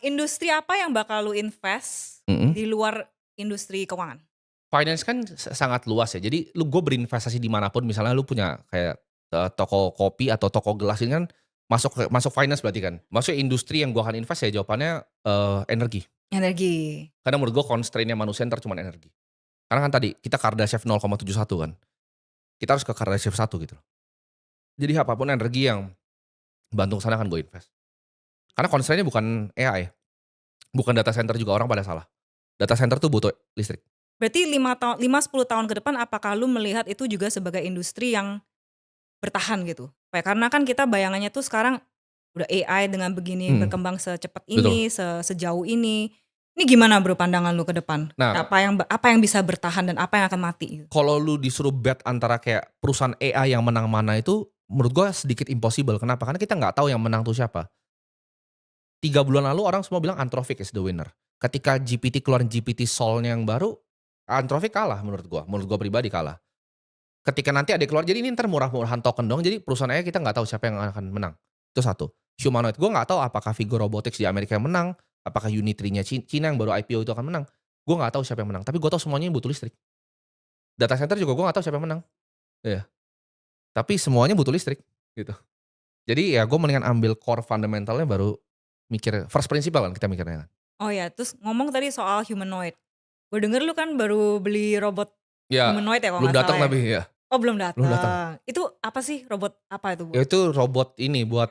Industri apa yang bakal lu invest Mhm. di luar industri keuangan? Finance kan sangat luas ya, jadi gue berinvestasi di mana pun misalnya lu punya kayak, toko kopi atau toko gelas ini kan masuk masuk finance berarti kan? Maksudnya industri yang gue akan invest ya jawabannya, energi. Energi. Karena menurut gue constraint-nya manusia entar cuman energi. Karena kan tadi kita Kardashev 0,71 kan, kita harus ke Kardashev 1 gitu loh. Jadi apapun energi yang bantu ke sana akan gue invest. Karena constraint-nya bukan AI, bukan data center juga orang pada salah. Data center tuh butuh listrik. Berarti 10 tahun ke depan apakah lu melihat itu juga sebagai industri yang bertahan gitu? Karena kan kita bayangannya tuh sekarang udah AI dengan begini Mhm, berkembang secepat betul. ini, sejauh ini. Ini gimana Bro pandangan lu ke depan? Nah, Apa yang bisa bertahan dan apa yang akan mati gitu? kalau lu disuruh bet antara kayak perusahaan AI yang menang mana itu, menurut gua sedikit impossible. Kenapa? Karena kita nggak tahu yang menang tuh siapa. 3 bulan lalu orang semua bilang Anthropic is the winner. Ketika GPT keluarin GPT Soul-nya yang baru, Anthropic kalah menurut gua pribadi kalah. Ketika nanti ada keluar, jadi ini entar murah-murahan token doang, jadi perusahaan AI kita nggak tahu siapa yang akan menang. Itu satu. Humanoid, gua nggak tahu apakah Viggo Robotics di Amerika yang menang, apakah Unitree-nya Cina yang baru IPO itu akan menang. Gua nggak tahu siapa yang menang, tapi gua tahu semuanya butuh listrik. Data center juga gua nggak tahu siapa yang menang. Iya. Tapi semuanya butuh listrik, gitu. Jadi ya gue mendingan ambil core fundamental-nya baru mikir first principle kan kita mikirnya kan. Oh ya, terus ngomong tadi soal humanoid. Gue denger lu kan baru beli robot Ya, humanoid ya kalau belum nggak datang salah ya? tapi ya, Oh belum belum datang. datang. Itu apa sih robot apa itu, Ya Bro? itu robot ini buat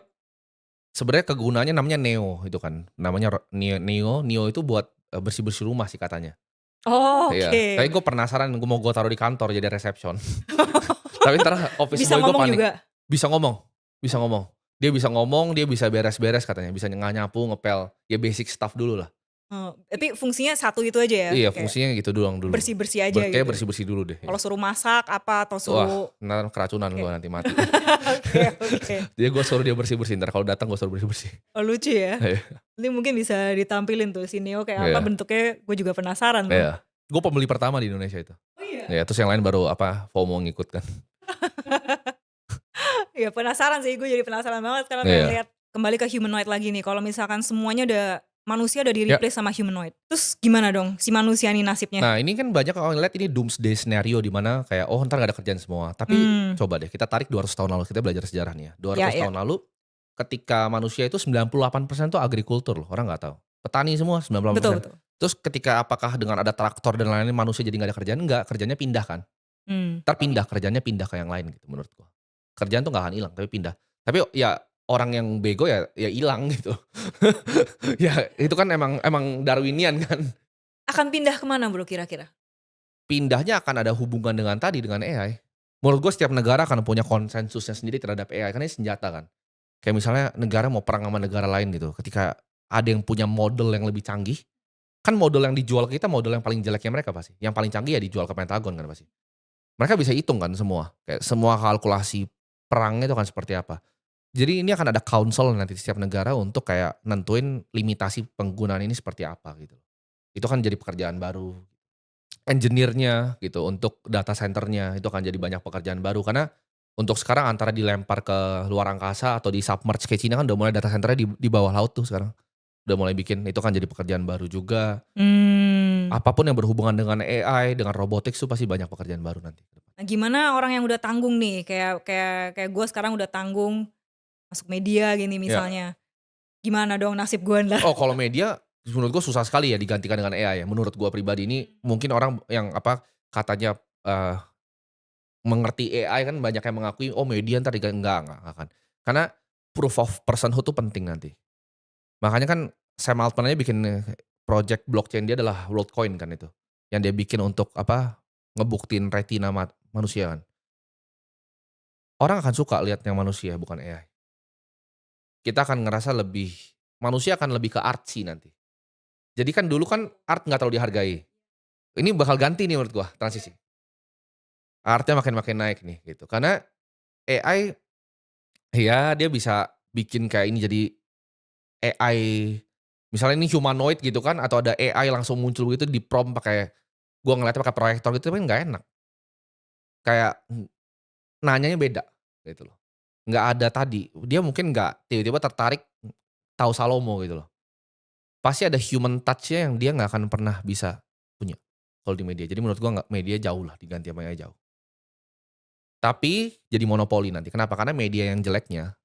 sebenarnya kegunaannya namanya Neo itu kan, namanya Neo itu buat, bersih-bersih rumah sih katanya. Oh, Iya, tapi oke. gue penasaran gue taruh di kantor jadi resepsion. Tapi entar office Bisa boy gue ngomong panik. juga? Bisa ngomong bisa ngomong. Dia bisa ngomong, dia bisa beres-beres katanya, bisa nyapu, ngepel, ya basic stuff dulu lah. Oh, berarti fungsinya satu itu aja ya? Iya Kayak fungsinya gitu doang dulu. bersih-bersih aja Kayaknya gitu? bersih-bersih dulu deh, Kalau iya. suruh masak apa atau Wah, suruh entar keracunan oke. gua nanti mati. Oke oke. Jadi gua suruh dia bersih-bersih, entar kalau datang gua suruh bersih-bersih. Oh, lucu ya? Iya Nanti mungkin bisa ditampilin tuh si Neo kayak apa iya bentuknya, gue juga penasaran tuh. iya. Gua pembeli pertama di Indonesia itu. Oh iya? Iya, terus yang lain baru apa, FOMO ngikut kan. Iya penasaran sih, gue jadi penasaran banget sekarang pengen Iya. lihat kembali ke humanoid lagi nih, kalau misalkan semuanya manusia udah Ya, di-replace sama humanoid. Terus gimana dong si manusia nih nasibnya? nah ini kan banyak orang ngeliat ini doomsday scenario di mana kayak, oh entar nggak ada kerjaan semua. Tapi Mmm, coba deh kita tarik 200 tahun lalu, kita belajar sejarah nih ya. ya 200 ya, tahun lalu ketika manusia itu 98% tuh agrikultur loh, orang nggak tahu. Petani semua betul 98%. betul. Terus ketika apakah dengan ada traktor dan lain-lain manusia jadi nggak ada kerjaan? Enggak, kerjanya pindah kan. Mmm, Entar pindah, kerjanya pindah ke yang lain gitu menurut gua. Kerjaan tuh nggak akan hilang, tapi pindah. Tapi ya orang yang bego ya hilang gitu. Ya itu kan emang emang Darwinian kan. akan pindah ke mana Bro kira-kira? Pindahnya akan ada hubungan dengan tadi, dengan AI. Menurut gua setiap negara akan punya konsensusnya sendiri terhadap AI, karena ini senjata kan. Kayak misalnya negara mau perang sama negara lain gitu, ketika ada yang punya model yang lebih canggih, kan model yang dijual ke kita model yang paling jeleknya mereka pasti, yang paling canggih ya dijual ke Pentagon kan pasti. Mereka bisa hitung kan semua, kayak semua kalkulasi perangnya itu akan seperti apa. Jadi ini akan ada council nanti di setiap negara untuk kayak nentuin limitasi penggunaan ini seperti apa gitu. Itu kan jadi pekerjaan baru. Engineer-nya gitu, untuk data center-nya itu akan jadi banyak pekerjaan baru karena untuk sekarang antara dilempar ke luar angkasa atau di-submerge kayak Cina kan udah mulai data center-nya di bawah laut tuh sekarang. Udah mulai bikin, itu kan jadi pekerjaan baru juga. Mmm, Apapun yang berhubungan dengan AI, dengan robotics itu pasti banyak pekerjaan baru nanti. nah gimana orang yang udah tanggung nih, kayak kayak kayak gue sekarang udah tanggung masuk media gini Ya. misalnya, gimana dong nasib gue ntar? Oh kalau media, menurut gua susah sekali ya digantikan dengan AI ya, menurut gua pribadi ini mungkin orang yang apa, katanya, mengerti AI kan banyak yang mengakui, "Oh media entar enggak akan. Karena proof of personhood tuh penting nanti. Makanya kan Sam Altman aja bikin, project blockchain dia adalah Worldcoin kan itu. Yang dia bikin untuk apa, ngebuktiin retina manusia kan. Orang akan suka lihat yang manusia bukan AI. Kita akan ngerasa manusia akan lebih ke artsy nanti. Jadi kan dulu kan art nggak terlalu dihargai. Ini bakal ganti nih menurut gua, transisi. Art-nya makin makin naik nih gitu. Karena AI, ya dia bisa bikin kayak ini jadi AI, misalnya ini humanoid gitu kan atau ada AI langsung muncul gitu di-prompt pakai gua ngeliatnya pakai proyektor gitu tapi nggak enak. Kayak, nanyanya beda gitu loh. Nggak ada tadi, dia mungkin nggak tiba-tiba tertarik tahu Salomo gitu loh. pasti ada human touch-nya yang dia nggak akan pernah bisa punya kalau di media. Jadi menurut gua nggak, media jauh lah diganti sama AI jauh. Tapi jadi monopoli nanti. Kenapa? Karena media yang jeleknya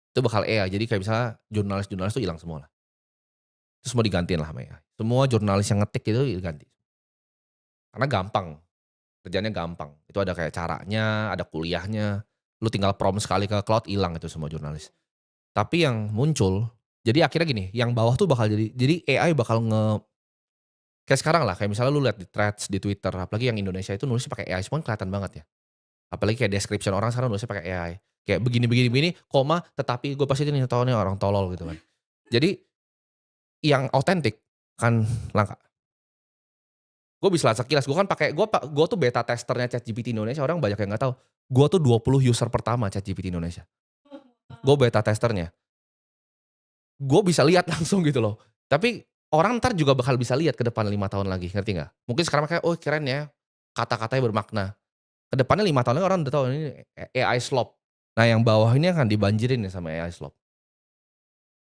itu bakal AI. Jadi kayak misalnya jurnalis-jurnalis itu hilang semua lah. Itu semua digantiin lah sama AI. Semua jurnalis yang ngetik itu diganti. Karena gampang, kerjanya gampang. Itu ada kayak caranya, ada kuliahnya. Lu tinggal prompt sekali ke cloud, hilang itu semua jurnalis. Tapi yang muncul, jadi akhirnya gini, yang bawah tuh bakal jadi AI bakal kayak sekarang lah, kayak misalnya lu lihat di threads di Twitter, apalagi yang Indonesia itu nulisnya pakai AI semua kan kelihatan banget ya. Apalagi kayak description orang sekarang nulisnya pakai AI. Kayak begini begini begini, koma, tetapi gue pasti ini tahu nih orang tolol gitu kan. Jadi yang autentik kan langka. Gue bisa lihat sekilas, gue kan pakai gue tuh beta testernya ChatGPT Indonesia, orang banyak yang nggak tahu. Gue tuh 20 user pertama ChatGPT Indonesia. Gue beta testernya. Gue bisa lihat langsung gitu loh. Tapi orang ntar juga bakal bisa lihat ke depan 5 tahun lagi, ngerti nggak? Mungkin sekarang kayak, oh keren ya, kata-katanya bermakna. Ke depannya 5 tahun lagi orang udah tahu ini AI slop. Nah yang bawah ini akan dibanjirin nih sama AI slop.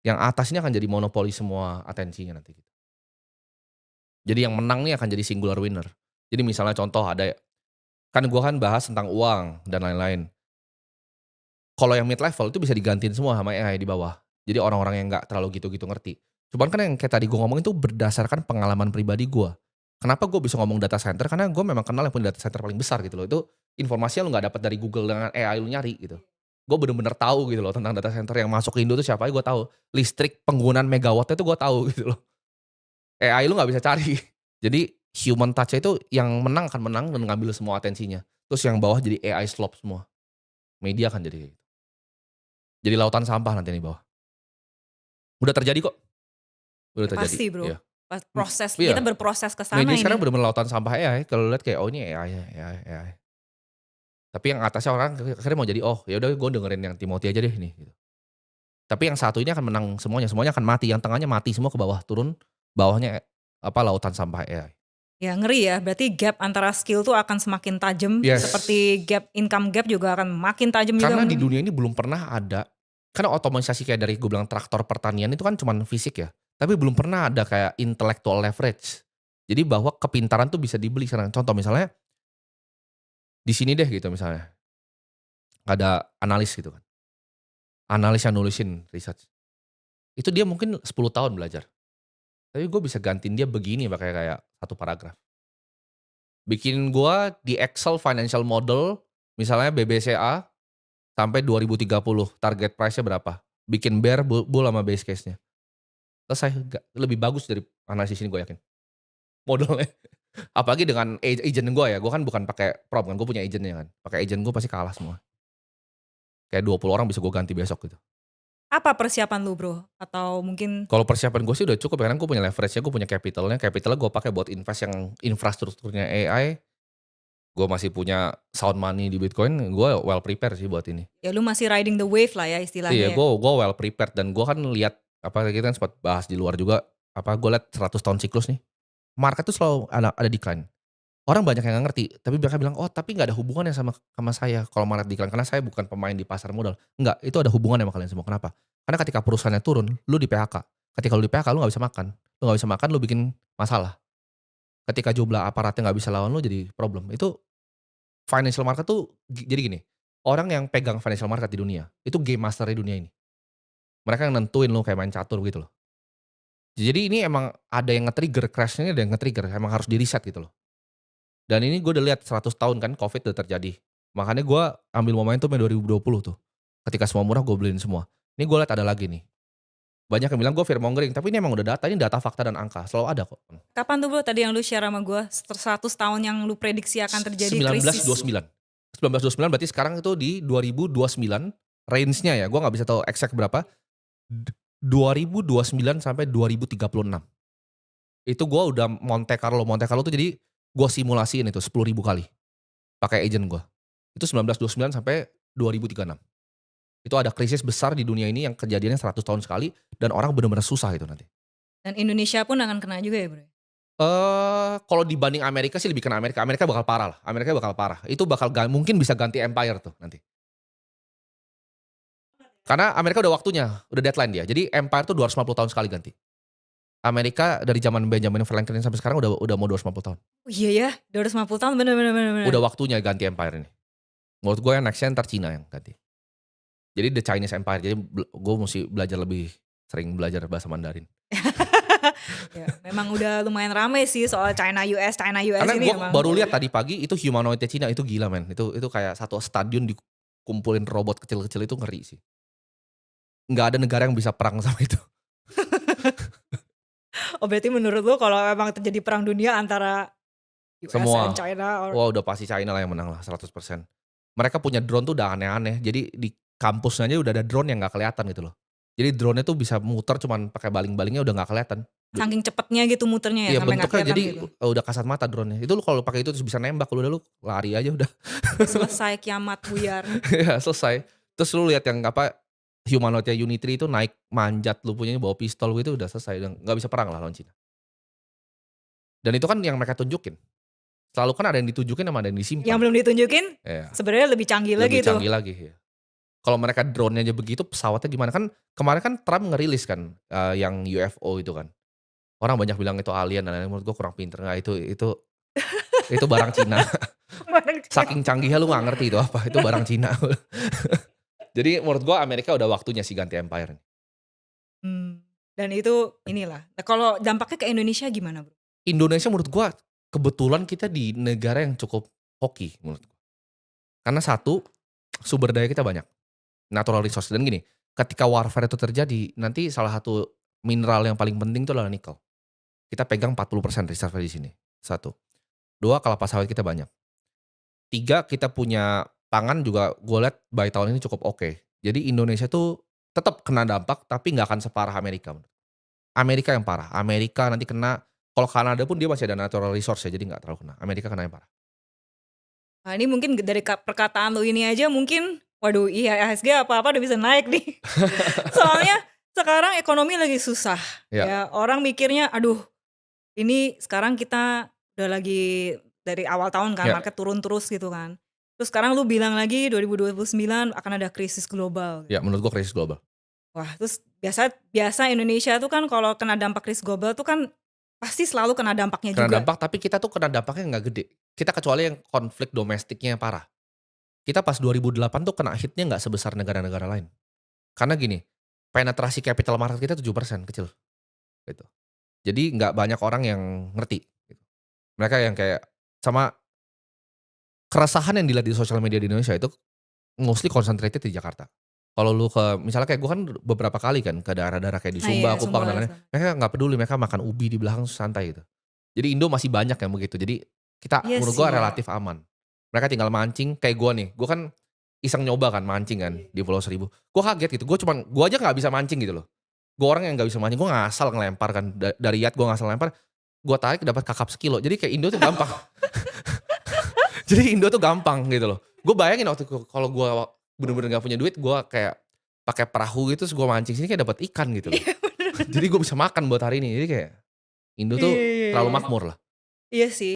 Yang atas ini akan jadi monopoli semua atensinya nanti. Jadi yang menang nih akan jadi singular winner. Jadi misalnya contoh ada, kan gua kan bahas tentang uang dan lain-lain. Kalau yang mid level itu bisa digantiin semua sama AI di bawah. Jadi orang-orang yang nggak terlalu gitu-gitu ngerti. Cuman kan yang kayak tadi gua ngomongin itu berdasarkan pengalaman pribadi gua. Kenapa gua bisa ngomong data center? Karena gua memang kenal yang punya data center paling besar gitu loh. Itu informasinya lu nggak dapat dari Google dengan AI lu nyari gitu. Gue bener-bener tahu gitu loh tentang data center yang masuk ke Indo tuh siapa aja gue tahu. Listrik penggunaan megawattnya tuh gue tahu gitu loh. AI lu nggak bisa cari. Jadi human touch itu yang menang akan menang dan ngambil semua atensinya. Terus yang bawah jadi AI slop semua. Media akan jadi lautan sampah nanti di bawah. Udah terjadi kok. Udah Ya terjadi. pasti Bro, Iya. proses kita Iya. berproses ke sana Media sekarang ini. bener-bener lautan sampah AI. Kalau lihat kayak oh ini AI, AI, AI. Tapi yang atasnya orang akhirnya mau jadi oh ya udah gue dengerin yang Timothy aja deh nih. Gitu. Tapi yang satu ini akan menang semuanya, semuanya akan mati, yang tengahnya mati semua ke bawah, turun, bawahnya lautan sampah AI. Ya ngeri ya, berarti gap antara skill tuh akan semakin tajam, Yes. seperti gap income gap juga akan makin tajam juga Karena di mungkin. dunia ini belum pernah ada, karena otomatisasi kayak dari gue bilang traktor pertanian itu kan cuman fisik ya, tapi belum pernah ada kayak intellectual leverage. Jadi bahwa kepintaran tuh bisa dibeli sekarang. Contoh misalnya, di sini deh gitu misalnya, ada analis gitu kan, analis yang nulisin research. Itu dia mungkin 10 tahun belajar, tapi gue bisa gantiin dia begini pakai kayak satu paragraf. Bikin gua di Excel financial model, misalnya BBCA sampai 2030 target price-nya berapa, bikin bear, bull sama base case-nya. Selesai, lebih bagus dari analisis ini gue yakin, modelnya. Apalagi dengan agent gua ya, gua kan bukan pakai prompt kan, gue punya agent-nya kan. Pakai agent gue pasti kalah semua. Kayak 20 orang bisa gue ganti besok gitu. Apa persiapan lu Bro? Atau mungkin Kalau persiapan gue sih udah cukup ya, karena gue punya leverage-nya, gue punya capital-nya gue pakai buat invest yang infrastrukturnya AI. Gue masih punya sound money di Bitcoin, gue well prepare sih buat ini. ya lu masih riding the wave lah ya Iya, istilahnya ya. gue well prepared dan gue kan lihat apa kita kan sempat bahas di luar juga, apa gue lihat 100 tahun siklus nih, market tuh selalu ada decline. Orang banyak yang nggak ngerti, tapi mereka bilang, "Oh, tapi nggak ada hubungannya sama saya kalau market decline karena saya bukan pemain di pasar modal." Enggak, itu ada hubungannya sama kalian semua. Kenapa? Karena ketika perusahaannya turun, lu di PHK. Ketika lu di PHK, lu nggak bisa makan. Lu nggak bisa makan, lu bikin masalah. Ketika jumlah aparatnya nggak bisa lawan lu jadi problem. Itu financial market tuh jadi gini, orang yang pegang financial market di dunia, itu game master di dunia ini. Mereka yang nentuin lu kayak main catur gitu loh. Jadi ini emang ada yang nge-trigger crash-nya, ada yang nge-trigger, emang harus di-reset gitu loh. Dan ini gue udah lihat 100 tahun kan Covid udah terjadi. Makanya gue ambil momentumnya 2020 tuh. Ketika semua murah gue beliin semua. Ini gue lihat ada lagi nih. Banyak yang bilang gue fear mongering, tapi ini emang udah data, ini data fakta dan angka, selalu ada kok. Kapan tuh Bro tadi yang lu share sama gue 100 tahun yang lu prediksi akan terjadi krisis? 1929. 1929 berarti sekarang itu di 2029, range-nya ya, gue nggak bisa tahu exact berapa. 2029 sampai 2036. Itu gue udah Monte Carlo. Monte Carlo tuh jadi gue simulasiin itu 10.000 kali pakai agent gue. Itu 1929 sampai 2036. Itu ada krisis besar di dunia ini yang kejadiannya 100 tahun sekali dan orang benar-benar susah itu nanti. Dan Indonesia pun akan kena juga ya Bro? Kalau dibanding Amerika sih lebih kena Amerika. Amerika bakal parah lah. Amerika bakal parah. Itu bakal mungkin bisa ganti empire tuh nanti. Karena Amerika udah waktunya, udah deadline dia. Jadi empire tuh 250 tahun sekali ganti. Amerika dari zaman Benjamin Franklin sampai sekarang udah mau 250 tahun. Oh iya ya, 250 tahun, bener bener bener bener. Udah waktunya ganti empire ini. Menurut gue yang next-nya entar Cina yang ganti. Jadi the Chinese Empire, jadi gue mesti belajar lebih sering belajar bahasa Mandarin. Ya, memang udah lumayan rame sih soal China US Karena ini gue emang. baru lihat tadi pagi itu humanoidnya Cina itu gila men. Itu kayak satu stadion dikumpulin robot kecil-kecil itu ngeri sih. Nggak ada negara yang bisa perang sama itu. Oh berarti menurut lu kalau emang terjadi perang dunia antara US and Semua, China or wah udah pasti China lah yang menang lah 100%. Mereka punya drone tuh udah aneh-aneh. Jadi di kampusnya aja udah ada drone yang nggak kelihatan gitu loh. Jadi drone-nya tuh bisa muter cuman pakai baling-balingnya udah nggak kelihatan. saking cepetnya gitu muternya ya Iya sampai nggak bentuknya kelihatan jadi gitu. udah kasat mata drone-nya. Itu lu kalau pakai itu terus bisa nembak, lu lari aja udah. Selesai kiamat buyar. Iya selesai. Terus lu lihat yang apa humanoidnya Unitri itu naik manjat, lu punyanya bawa pistol gitu udah selesai, udah nggak bisa perang lah lawan Cina. Dan itu kan yang mereka tunjukin. Selalu kan ada yang ditunjukin sama ada yang Yang disimpan. belum ditunjukin Iya, sebenarnya lebih canggih lagi lebih tuh. canggih lagi ya. Kalau mereka drone-nya aja begitu, pesawatnya gimana? Kan kemarin kan Trump ngerilis kan, yang UFO itu kan. Orang banyak bilang itu alien dan lain-lain, menurut gua kurang pinter, nggak itu barang Cina. Bareng China. Saking canggihnya lu nggak ngerti itu apa, itu barang Cina. Jadi menurut gua Amerika udah waktunya sih ganti empire. Dan itu inilah. Nah, kalau dampaknya ke Indonesia gimana, Bro? Indonesia menurut gua kebetulan kita di negara yang cukup hoki menurut gua. Karena satu, sumber daya kita banyak, natural resource dan gini, ketika warfare itu terjadi, nanti salah satu mineral yang paling penting itu adalah nikel. Kita pegang 40% reserve di sini, satu. Dua, kelapa sawit kita banyak. Tiga, kita punya pangan juga gue lihat by tahun ini cukup oke. Jadi Indonesia tuh tetap kena dampak tapi nggak akan separah Amerika. Amerika yang parah. Amerika nanti kena, kalau Kanada pun dia masih ada natural resource ya, jadi nggak terlalu kena. Amerika kena yang parah. Nah, ini mungkin dari perkataan lu ini aja mungkin, waduh IHSG apa-apa udah bisa naik nih. Soalnya sekarang ekonomi lagi susah. Ya, Ya, orang mikirnya, aduh ini sekarang kita udah lagi dari awal tahun kan ya, market turun terus gitu kan. Terus sekarang lu bilang lagi 2029 akan ada krisis global. ya menurut gue krisis global. Wah, terus biasa Indonesia tuh kan kalau kena dampak krisis global tuh kan pasti selalu kena dampaknya Kena juga. dampak tapi kita tuh kena dampaknya nggak gede. Kita kecuali yang konflik domestiknya yang parah. Kita pas 2008 tuh kena hitnya nggak sebesar negara-negara lain. Karena gini, penetrasi capital market kita 7% kecil, gitu. Jadi nggak banyak orang yang ngerti, gitu. Mereka yang kayak sama keresahan yang dilihat di sosial media di Indonesia itu mostly concentrated di Jakarta. Kalau lu ke misalnya kayak gue kan beberapa kali kan ke daerah-daerah kayak di Nah iya, Sumba, Kupang Sumba dan lain-lain, segala. mereka nggak peduli, mereka makan ubi di belakang santai gitu. Jadi Indo masih banyak yang begitu. Jadi kita Iya menurut sih gue ya. relatif aman. Mereka tinggal mancing kayak gue nih, gue kan iseng nyoba kan mancing kan di Pulau Seribu. Gue kaget gitu, gue aja nggak bisa mancing gitu loh. Gue orang yang nggak bisa mancing, gue ngasal ngelempar kan dari yacht gue ngasal lempar, gue tarik dapat kakap sekilo. Jadi kayak Indo tuh gampang. Jadi Indo tuh gampang gitu loh. Gue bayangin waktu kalau gue bener-bener gak punya duit, gue kayak pakai perahu gitu, terus gue mancing sini kayak dapat ikan gitu loh. Iya bener. Jadi gue bisa makan buat hari ini. Jadi kayak Indo Iya tuh iya terlalu iya. makmur lah. Iya sih.